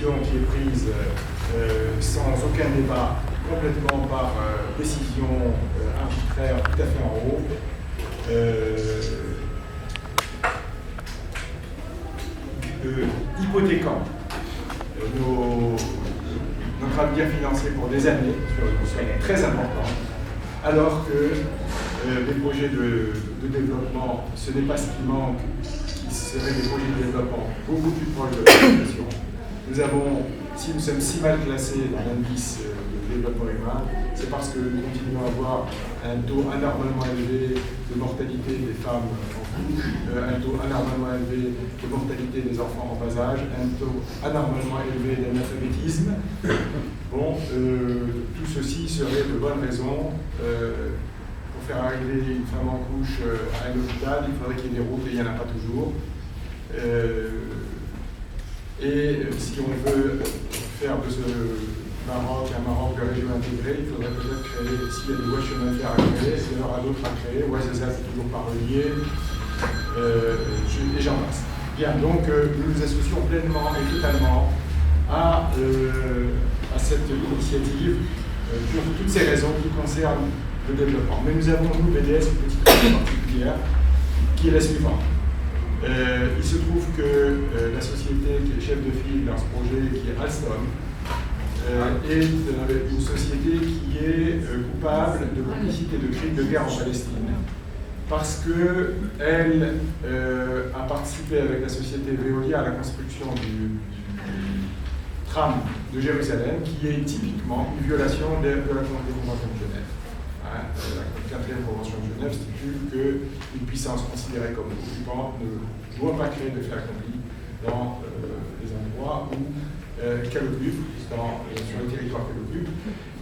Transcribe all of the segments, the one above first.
décision qui est prise sans aucun débat, complètement par décision arbitraire tout à fait en haut. Hypothéquant notre avenir financier pour des années sur une somme très importante, alors que les projets de développement, ce n'est pas ce qui manque, qui seraient des projets de développement beaucoup plus proches de la population. Nous avons, si nous sommes si mal classés dans l'indice de développement humain, c'est parce que nous continuons à avoir un taux anormalement élevé de mortalité des femmes en couple, un taux anormalement élevé de mortalité des enfants en bas âge, un taux anormalement élevé d'analphabétisme. Bon, tout ceci serait de bonnes raisons. Pour faire arriver une femme en couche à un hôpital, il faudrait qu'il y ait des routes et il n'y en a pas toujours. Et si on veut faire de ce Maroc un Maroc de région intégrée, il faudrait peut-être créer, s'il y a des voies de chemin de fer à créer, il y en aura d'autres à créer, Ouazzazate c'est toujours pas relié, et j'en passe. Bien, donc nous nous associons pleinement et totalement à cette initiative pour toutes ces raisons qui concernent le développement. Mais nous avons, nous, BDS, une petite raison particulière, qui est la suivante. Il se trouve que la société qui est chef de file dans ce projet, qui est Alstom, est une société qui est coupable de complicité de crimes de guerre en Palestine, parce qu'elle a participé avec la société Veolia à la construction du tram de Jérusalem, qui est typiquement une violation de la Convention de Genève. La 4e Convention de Genève stipule qu'une puissance considérée comme occupante ne doit pas créer de fait accompli dans les endroits où qu'elle occupe, sur le territoire qu'elle occupe.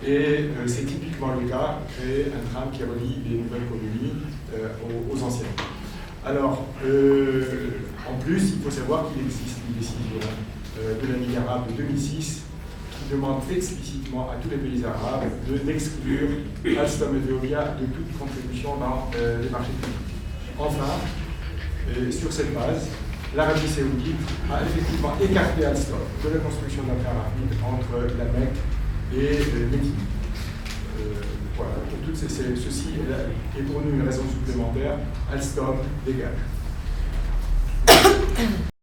Et c'est typiquement le cas, créer un tram qui relie les nouvelles colonies aux anciennes. Alors, en plus, il faut savoir qu'il existe une décision de la Ligue arabe de 2006 qui demande explicitement à tous les pays arabes d'exclure Alstom et Veolia de toute contribution dans les marchés publics. Enfin, sur cette base, l'Arabie Saoudite a effectivement écarté Alstom de la construction d'un train rapide entre la Mecque et Médine. Voilà, pour toutes ceci est pour nous une raison supplémentaire. Alstom dégage.